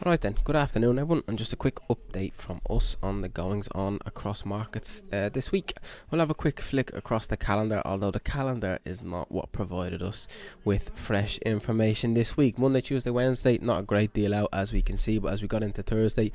Right then, good afternoon everyone, and just a quick update from us on the goings on across markets this week. We'll have a quick flick across the calendar, although the calendar is not what provided us with fresh information this week. Monday, Tuesday, Wednesday, not a great deal out as we can see, but as we got into Thursday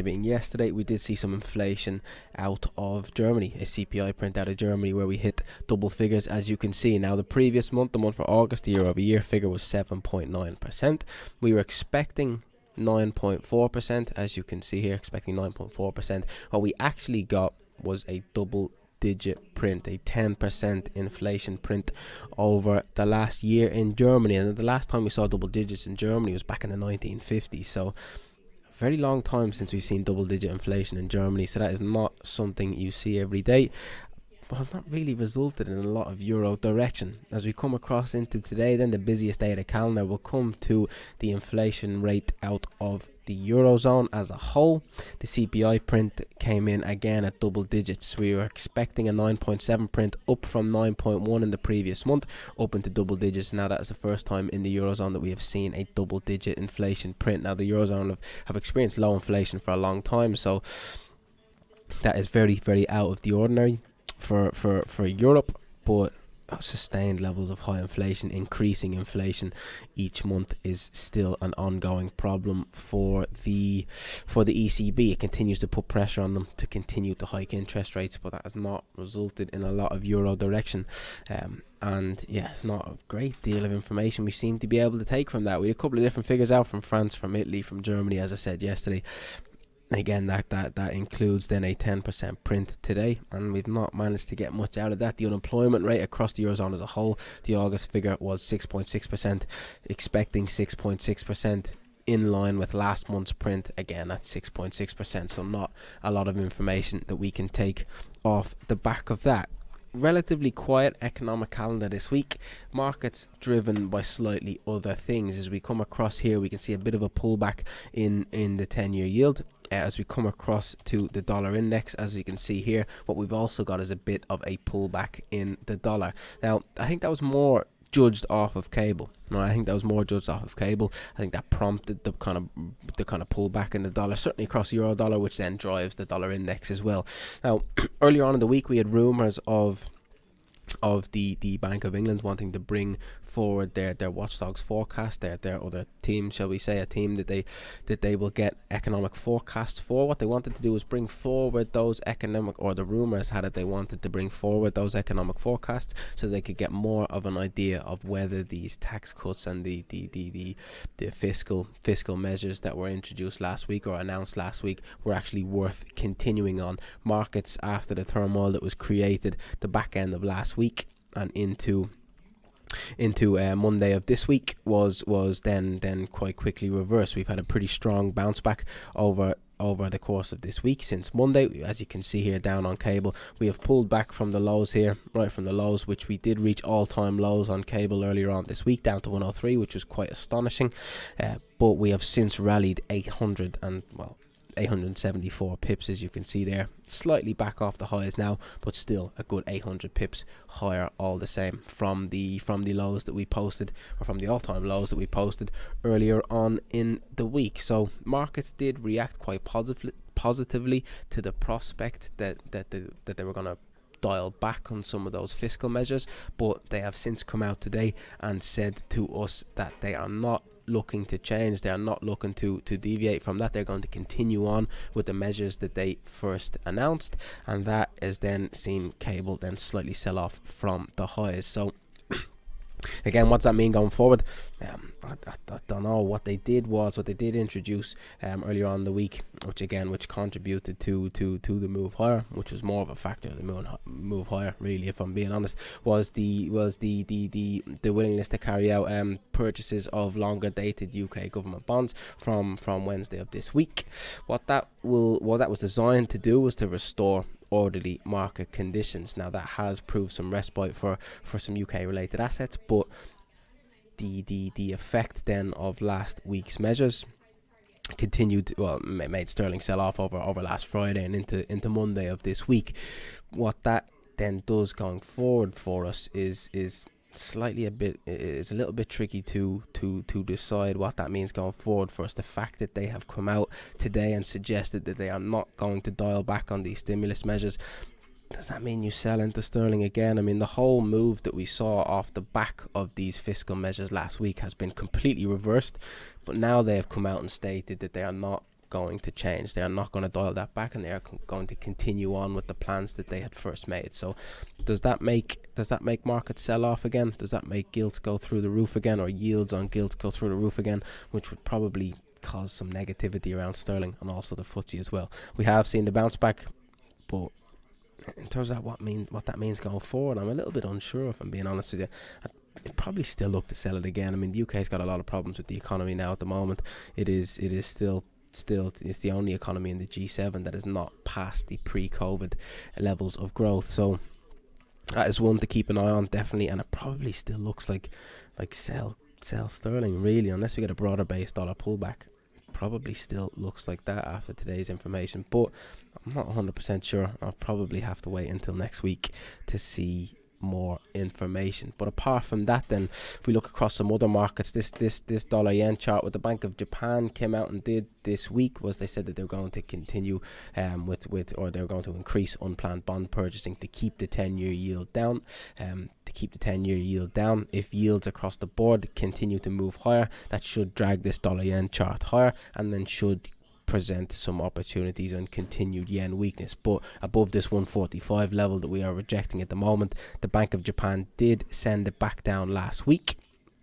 being yesterday, we did see some inflation out of Germany, a CPI print out of Germany where we hit double figures as you can see. Now the previous month, the month for August, the year over year figure was 7.9%. We were expecting 9.4%, as you can see here, expecting 9.4%. What we actually got was a double digit print, a 10% inflation print over the last year in Germany. And the last time we saw double digits in Germany was back in the 1950s. So a very long time since we've seen double digit inflation in Germany. So that is not something you see every day. Has not really resulted in a lot of euro direction. As we come across into today, then the busiest day of the calendar will come to the inflation rate out of the eurozone as a whole. The CPI print came in again at double digits. We were expecting a 9.7 print, up from 9.1 in the previous month, up into double digits. Now that is the first time in the eurozone that we have seen a double digit inflation print. Now the eurozone have experienced low inflation for a long time, so that is very, very out of the ordinary for Europe, but sustained levels of high inflation, increasing inflation each month is still an ongoing problem for the ECB. It continues to put pressure on them to continue to hike interest rates, but that has not resulted in a lot of euro direction. And yeah, it's not a great deal of information we seem to be able to take from that. We had a couple of different figures out from France, from Italy, from Germany, as I said yesterday. Again, that includes then a 10% print today, and we've not managed to get much out of that. The unemployment rate across the eurozone as a whole, the August figure was 6.6%, expecting 6.6%, in line with last month's print, again at 6.6%. So not a lot of information that we can take off the back of that. Relatively quiet economic calendar this week. Markets driven by slightly other things. As we come across here, we can see a bit of a pullback in the 10-year yield. As we come across to the dollar index, as we can see here, what we've also got is a bit of a pullback in the dollar. Now, I think that was more judged off of cable. No, I think that was more judged off of cable. I think that prompted the kind of pullback in the dollar, certainly across the euro dollar, which then drives the dollar index as well. Now, earlier on in the week, we had rumours of the Bank of England wanting to bring forward their watchdogs forecast, their other team, shall we say, a team that they will get economic forecasts for. What they wanted to do was bring forward those economic, or the rumours had it they wanted to bring forward those economic forecasts so they could get more of an idea of whether these tax cuts and the fiscal measures that were introduced last week or announced last week were actually worth continuing on. Markets, after the turmoil that was created the back end of last week and into Monday of this week, was then quite quickly reversed. We've had a pretty strong bounce back over the course of this week. Since Monday, as you can see here down on cable, we have pulled back from the lows here, right from the lows, which we did reach all-time lows on cable earlier on this week, down to 103, which was quite astonishing, but we have since rallied 874 pips, as you can see there, slightly back off the highs now, but still a good 800 pips higher all the same from the lows that we posted, or from the all-time lows that we posted earlier on in the week. So markets did react quite positively to the prospect that they were going to dial back on some of those fiscal measures, but they have since come out today and said to us that they are not looking to change. They are not looking to deviate from that. They're going to continue on with the measures that they first announced, and that is then seen cable then slightly sell off from the highs. So again, what's that mean going forward? I don't know. What they did introduce earlier on in the week, which contributed to the move higher, which was more of a factor of the move higher, really, if I'm being honest, was the willingness to carry out purchases of longer dated UK government bonds from Wednesday of this week. What that was designed to do was to restore orderly market conditions. Now that has proved some respite for some UK related assets, but the effect then of last week's measures continued, made sterling sell off over last Friday and into Monday of this week. What that then does going forward for us is slightly a little bit tricky to decide what that means going forward for us. The fact that they have come out today and suggested that they are not going to dial back on these stimulus measures, does that mean you sell into sterling again? I mean, the whole move that we saw off the back of these fiscal measures last week has been completely reversed, but now they have come out and stated that they are not going to change. They are not going to dial that back, and they are going to continue on with the plans that they had first made. So does that make markets sell off again? Does that make gilts go through the roof again, or yields on gilts go through the roof again, which would probably cause some negativity around sterling and also the FTSE as well? We have seen the bounce back, but in terms of what that means going forward, I'm a little bit unsure, if I'm being honest with you. I'd probably still look to sell it again. I mean, the UK's got a lot of problems with the economy now at the moment. It is still it's the only economy in the G7 that is not past the pre-COVID levels of growth. So that is one to keep an eye on, definitely. And it probably still looks like sell sterling, really, unless we get a broader base dollar pullback. Probably still looks like that after today's information, but I'm not 100% sure. I'll probably have to wait until next week to see more information. But apart from that, then, if we look across some other markets, this dollar yen chart, what the Bank of Japan came out and did this week was they said that they're going to continue or they're going to increase unplanned bond purchasing to keep the 10-year yield down. If yields across the board continue to move higher, that should drag this dollar yen chart higher, and then should present some opportunities on continued yen weakness. But above this 145 level that we are rejecting at the moment, the Bank of Japan did send it back down last week.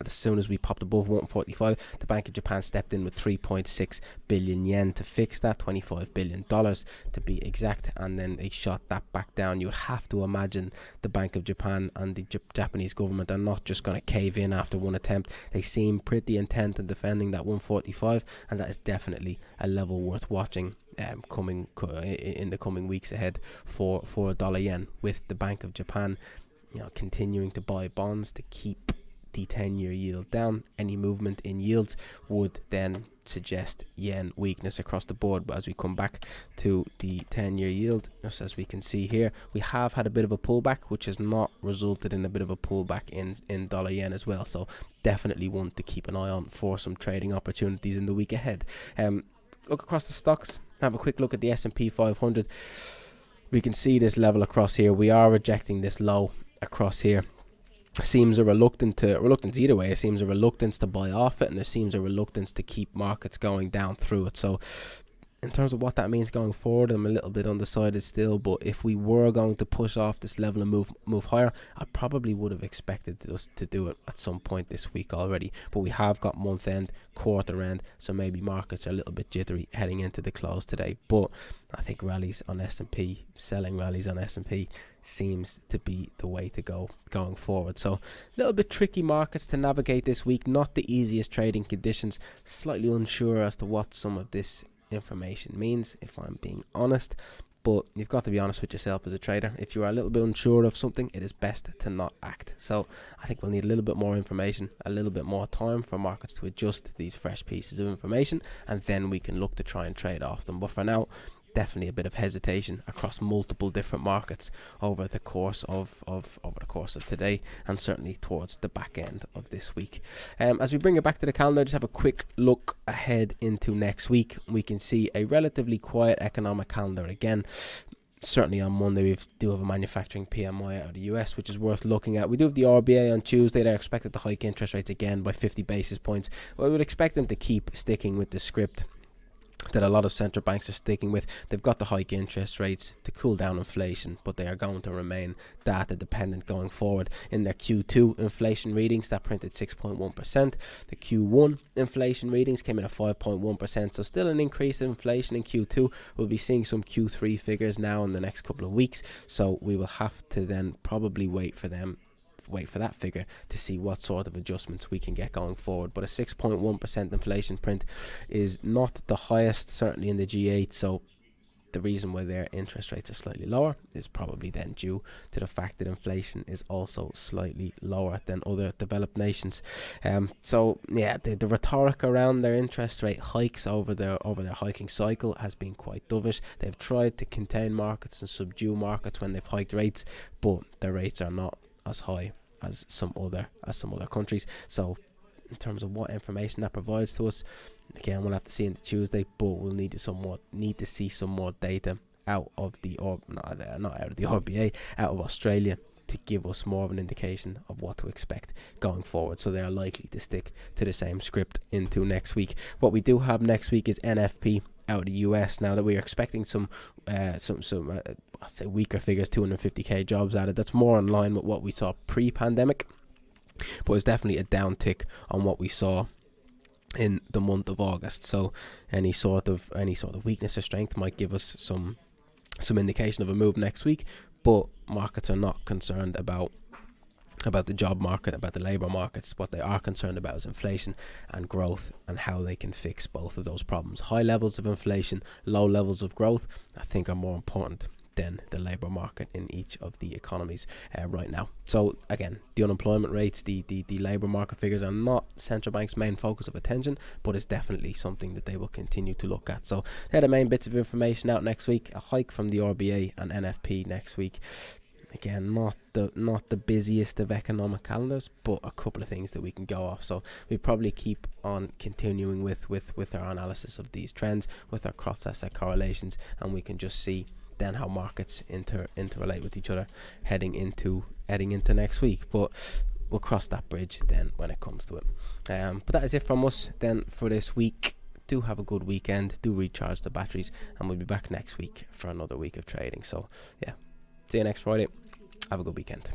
As soon as we popped above 145, the Bank of Japan stepped in with 3.6 billion yen to fix that, $25 billion to be exact, and then they shot that back down. You would have to imagine the Bank of Japan and the Japanese government are not just going to cave in after one attempt. They seem pretty intent on defending that 145, and that is definitely a level worth watching in the coming weeks ahead for dollar yen, with the Bank of Japan continuing to buy bonds to keep the 10-year yield down. Any movement in yields would then suggest yen weakness across the board. But as we come back to the 10-year yield, just as we can see here, we have had a bit of a pullback, which has not resulted in a bit of a pullback in dollar yen as well. So definitely one to keep an eye on for some trading opportunities in the week ahead. Look across the stocks, have a quick look at the S&P 500. We can see this level across here. We are rejecting this low across here. Seems a reluctance either way. It seems a reluctance to buy off it, and there seems a reluctance to keep markets going down through it. So in terms of what that means going forward, I'm a little bit undecided still. But if we were going to push off this level and move higher, I probably would have expected us to do it at some point this week already. But we have got month end, quarter end, so maybe markets are a little bit jittery heading into the close today. But I think selling rallies on S&P seems to be the way to go going forward. So a little bit tricky markets to navigate this week. Not the easiest trading conditions. Slightly unsure as to what some of this information means, if I'm being honest. But you've got to be honest with yourself as a trader. If you are a little bit unsure of something, it is best to not act. So I think we'll need a little bit more information, a little bit more time for markets to adjust to these fresh pieces of information, and then we can look to try and trade off them. But for now, definitely a bit of hesitation across multiple different markets over the course of today, and certainly towards the back end of this week. As we bring it back to the calendar, just have a quick look ahead into next week. We can see a relatively quiet economic calendar again. Certainly on Monday we do have a manufacturing PMI out of the US, which is worth looking at. We do have the RBA on Tuesday. They're expected to hike interest rates again by 50 basis points. Well, we would expect them to keep sticking with the script that a lot of central banks are sticking with. They've got to hike interest rates to cool down inflation, but they are going to remain data dependent going forward. In their Q2 inflation readings, that printed 6.1%. The Q1 inflation readings came in at 5.1%, so still an increase in inflation in Q2. We'll be seeing some Q3 figures now in the next couple of weeks, so we will have to then probably wait for that figure to see what sort of adjustments we can get going forward. But a 6.1% inflation print is not the highest, certainly in the G8, so the reason why their interest rates are slightly lower is probably then due to the fact that inflation is also slightly lower than other developed nations. So yeah, the rhetoric around their interest rate hikes over their hiking cycle has been quite dovish. They've tried to contain markets and subdue markets when they've hiked rates, but their rates are not as high as some other countries. So in terms of what information that provides to us, again, we'll have to see into Tuesday, but we'll need to see some more data out of the RBA, out of Australia, to give us more of an indication of what to expect going forward. So they are likely to stick to the same script into next week. What we do have next week is NFP out of the US. Now that we are expecting some I'd say weaker figures, 250k jobs added. That's more in line with what we saw pre-pandemic, but it's definitely a downtick on what we saw in the month of August. So any sort of weakness or strength might give us some indication of a move next week, but markets are not concerned about the job market, about the labour markets. What they are concerned about is inflation and growth, and how they can fix both of those problems. High levels of inflation, low levels of growth, I think are more important than the labour market in each of the economies right now. So again, the unemployment rates, the labour market figures are not central bank's main focus of attention, but it's definitely something that they will continue to look at. So they're the main bits of information out next week. A hike from the RBA and NFP next week. Again, not the busiest of economic calendars, but a couple of things that we can go off. So we probably keep on continuing with our analysis of these trends, with our cross-asset correlations, and we can just see then how markets interrelate with each other heading into next week. But we'll cross that bridge then when it comes to it. But that is it from us then for this week. Do have a good weekend. Do recharge the batteries, and we'll be back next week for another week of trading. So yeah, see you next Friday. Have a good weekend.